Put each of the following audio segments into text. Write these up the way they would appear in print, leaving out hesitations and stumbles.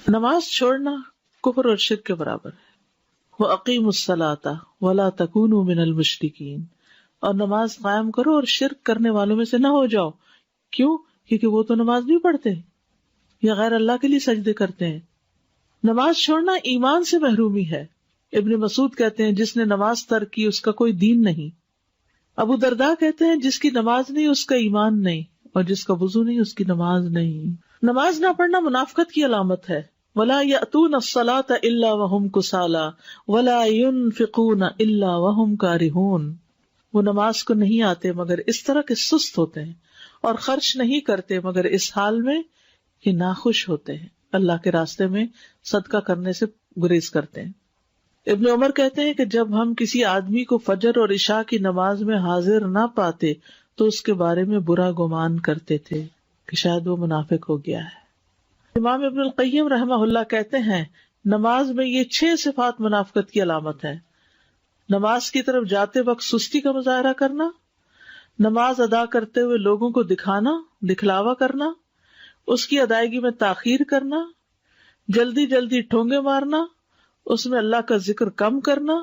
نماز چھوڑنا کفر اور شرک کے برابر ہے. وَأَقِيمُوا الصَّلَاةَ وَلَا تَكُونُوا مِنَ الْمُشْرِكِينَ، اور نماز قائم کرو اور شرک کرنے والوں میں سے نہ ہو جاؤ. کیوں؟ کیونکہ وہ تو نماز نہیں پڑھتے یا غیر اللہ کے لیے سجدے کرتے ہیں. نماز چھوڑنا ایمان سے محرومی ہے. ابن مسعود کہتے ہیں جس نے نماز ترک کی اس کا کوئی دین نہیں. ابو درداء کہتے ہیں جس کی نماز نہیں اس کا ایمان نہیں، اور جس کا وضو نہیں اس کی نماز نہیں. نماز نہ پڑھنا منافقت کی علامت ہے. وَلَا يَأْتُونَ الصَّلَاةَ إِلَّا وَهُمْ كُسَالَىٰ وَلَا يُنْفِقُونَ إِلَّا وَهُمْ كَارِهُونَ. وہ نماز کو نہیں آتے مگر اس طرح کے سست ہوتے ہیں، اور خرچ نہیں کرتے مگر اس حال میں کہ ناخوش ہوتے ہیں، اللہ کے راستے میں صدقہ کرنے سے گریز کرتے ہیں. ابن عمر کہتے ہیں کہ جب ہم کسی آدمی کو فجر اور عشاء کی نماز میں حاضر نہ پاتے تو اس کے بارے میں برا گمان کرتے تھے کہ شاید وہ منافق ہو گیا ہے. امام ابن القیم رحمہ اللہ کہتے ہیں نماز میں یہ 6 صفات منافقت کی علامت ہے. نماز کی طرف جاتے وقت سستی کا مظاہرہ کرنا، نماز ادا کرتے ہوئے لوگوں کو دکھانا، دکھلاوا کرنا، اس کی ادائیگی میں تاخیر کرنا، جلدی جلدی ٹھونگے مارنا، اس میں اللہ کا ذکر کم کرنا،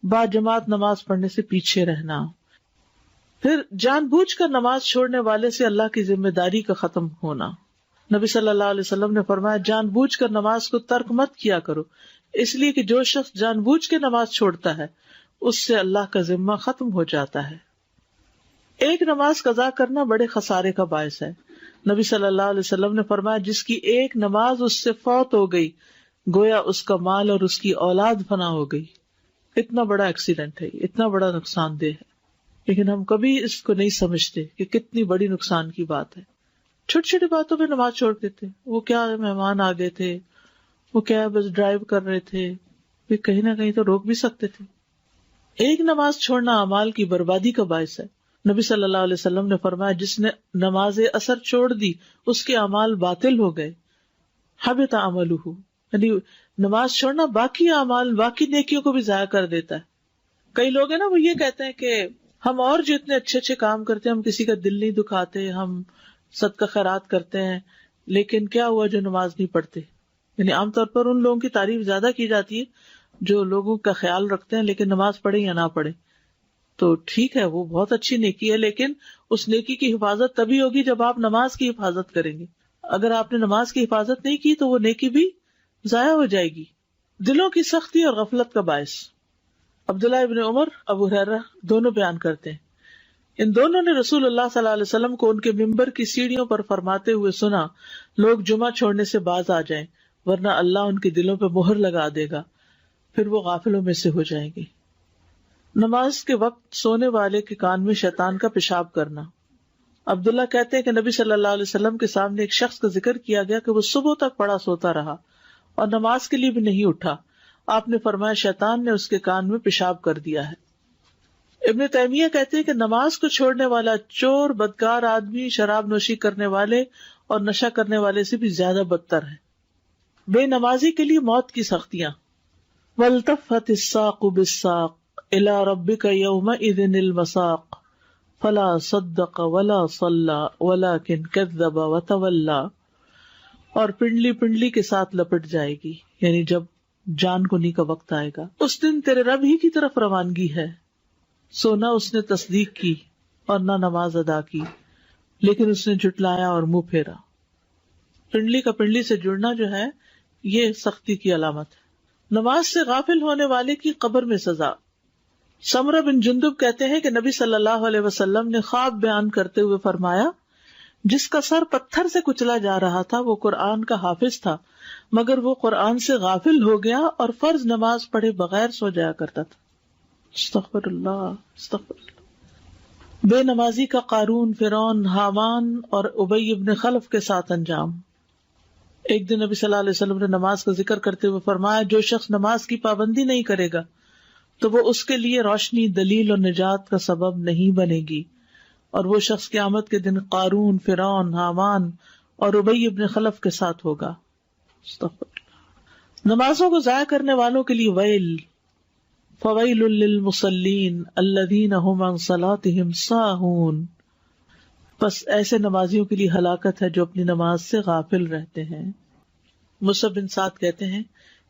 با جماعت نماز پڑھنے سے پیچھے رہنا. پھر جان بوجھ کر نماز چھوڑنے والے سے اللہ کی ذمہ داری کا ختم ہونا. نبی صلی اللہ علیہ وسلم نے فرمایا جان بوجھ کر نماز کو ترک مت کیا کرو، اس لیے کہ جو شخص جان بوجھ کے نماز چھوڑتا ہے اس سے اللہ کا ذمہ ختم ہو جاتا ہے. ایک نماز قضا کرنا بڑے خسارے کا باعث ہے. نبی صلی اللہ علیہ وسلم نے فرمایا جس کی ایک نماز اس سے فوت ہو گئی گویا اس کا مال اور اس کی اولاد فنا ہو گئی. اتنا بڑا ایکسیڈنٹ ہے، اتنا بڑا نقصان دہ ہے، لیکن ہم کبھی اس کو نہیں سمجھتے کہ کتنی بڑی نقصان کی بات ہے. چھوٹی چھوٹی باتوں پہ نماز چھوڑ دیتے. وہ کیا مہمان آ گئے تھے، وہ کیا بس ڈرائیو کر رہے تھے، پھر کہیں نہ کہیں تو روک بھی سکتے تھے. ایک نماز چھوڑنا اعمال کی بربادی کا باعث ہے. نبی صلی اللہ علیہ وسلم نے فرمایا جس نے نماز اثر چھوڑ دی اس کے اعمال باطل ہو گئے. حبط عملہ، یعنی نماز چھوڑنا باقی اعمال، باقی نیکیوں کو بھی ضائع کر دیتا ہے. کئی لوگ ہیں نا وہ یہ کہتے ہیں کہ ہم اور جو اتنے اچھے اچھے کام کرتے ہیں، ہم کسی کا دل نہیں دکھاتے، ہم صدقہ خیرات کرتے ہیں، لیکن کیا ہوا جو نماز نہیں پڑھتے. یعنی عام طور پر ان لوگوں کی تعریف زیادہ کی جاتی ہے جو لوگوں کا خیال رکھتے ہیں لیکن نماز پڑھے یا نہ پڑھے. تو ٹھیک ہے، وہ بہت اچھی نیکی ہے، لیکن اس نیکی کی حفاظت تبھی ہوگی جب آپ نماز کی حفاظت کریں گے. اگر آپ نے نماز کی حفاظت نہیں کی تو وہ نیکی بھی ضائع ہو جائے گی. دلوں کی سختی اور غفلت کا باعث. عبداللہ ابن عمر، ابو ہریرہ دونوں بیان کرتے ہیں ان دونوں نے رسول اللہ صلی اللہ علیہ وسلم کو ان کے ممبر کی سیڑھیوں پر فرماتے ہوئے سنا لوگ جمعہ چھوڑنے سے باز آ جائیں ورنہ اللہ ان کے دلوں پہ مہر لگا دے گا، پھر وہ غافلوں میں سے ہو جائیں گے. نماز کے وقت سونے والے کے کان میں شیطان کا پیشاب کرنا. عبداللہ کہتے ہیں کہ نبی صلی اللہ علیہ وسلم کے سامنے ایک شخص کا ذکر کیا گیا کہ وہ صبح تک پڑا سوتا رہا اور نماز کے لیے بھی نہیں اٹھا. آپ نے فرمایا شیطان نے اس کے کان میں پیشاب کر دیا ہے. ابن تیمیہ کہتے ہیں کہ نماز کو چھوڑنے والا چور، بدکار آدمی، شراب نوشی کرنے والے اور نشہ کرنے والے سے بھی زیادہ بدتر ہے. بے نمازی کے لیے موت کی سختیاں. والتفت الساق بالساق الى ربك يومئذ المساق فلا صدق ولا صلى ولكن كذب وتولى. اور پنڈلی پنڈلی کے ساتھ لپٹ جائے گی، یعنی جب جان کنی کا وقت آئے گا اس دن تیرے رب ہی کی طرف روانگی ہے. سو نہ اس نے تصدیق کی اور نہ نماز ادا کی، لیکن اس نے جھٹلایا اور منہ پھیرا. پنڈلی کا پنڈلی سے جڑنا جو ہے یہ سختی کی علامت ہے. نماز سے غافل ہونے والے کی قبر میں سزا. سمرہ بن جندب کہتے ہیں کہ نبی صلی اللہ علیہ وسلم نے خواب بیان کرتے ہوئے فرمایا جس کا سر پتھر سے کچلا جا رہا تھا وہ قرآن کا حافظ تھا، مگر وہ قرآن سے غافل ہو گیا اور فرض نماز پڑھے بغیر سو جایا کرتا تھا. استغفر اللہ استغفر اللہ. بے نمازی کا قارون، فرعون، حامان اور ابی ابن خلف کے ساتھ انجام. ایک دن نبی صلی اللہ علیہ وسلم نے نماز کا ذکر کرتے ہوئے فرمایا جو شخص نماز کی پابندی نہیں کرے گا تو وہ اس کے لیے روشنی، دلیل اور نجات کا سبب نہیں بنے گی، اور وہ شخص قیامت کے دن قارون، فرعون، حامان اور ابی ابن خلف کے ساتھ ہوگا. استغفر اللہ. نمازوں کو ضائع کرنے والوں کے لیے ویل. فویل للمصلین الذین هم عن صلاتهم ساہون. بس ایسے نمازیوں کے لیے ہلاکت ہے جو اپنی نماز سے غافل رہتے ہیں. مصعب بن سعد کہتے ہیں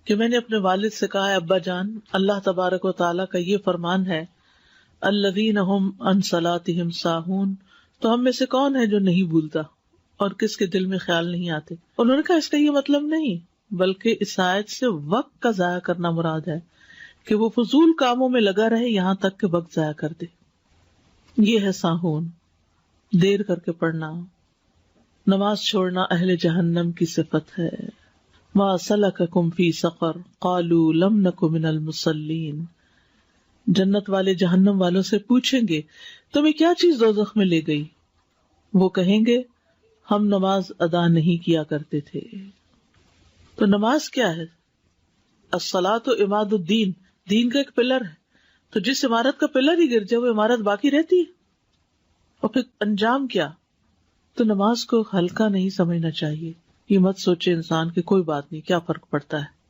کہ میں نے اپنے والد سے کہا ہے ابا جان، اللہ تبارک و تعالیٰ کا یہ فرمان ہے الذین هم عن صلاتهم ساہون، تو ہم میں سے کون ہے جو نہیں بھولتا اور کس کے دل میں خیال نہیں آتے؟ انہوں نے کہا اس کا یہ مطلب نہیں، بلکہ اس آیت سے وقت کا ضائع کرنا مراد ہے کہ وہ فضول کاموں میں لگا رہے یہاں تک کہ وقت ضائع کر دے. یہ ہے ساہون، دیر کر کے پڑھنا. نماز چھوڑنا اہل جہنم کی صفت ہے. ما سلککم فی سقر قالوا لم نک من المصلین. جنت والے جہنم والوں سے پوچھیں گے تمہیں کیا چیز دوزخ میں لے گئی؟ وہ کہیں گے ہم نماز ادا نہیں کیا کرتے تھے. تو نماز کیا ہے؟ الصلاۃ عماد الدین، دین کا ایک پلر ہے. تو جس عمارت کا پلر ہی گر جائے وہ عمارت باقی رہتی ہے. اور پھر انجام کیا؟ تو نماز کو ہلکا نہیں سمجھنا چاہیے. یہ مت سوچے انسان کہ کوئی بات نہیں، کیا فرق پڑتا ہے.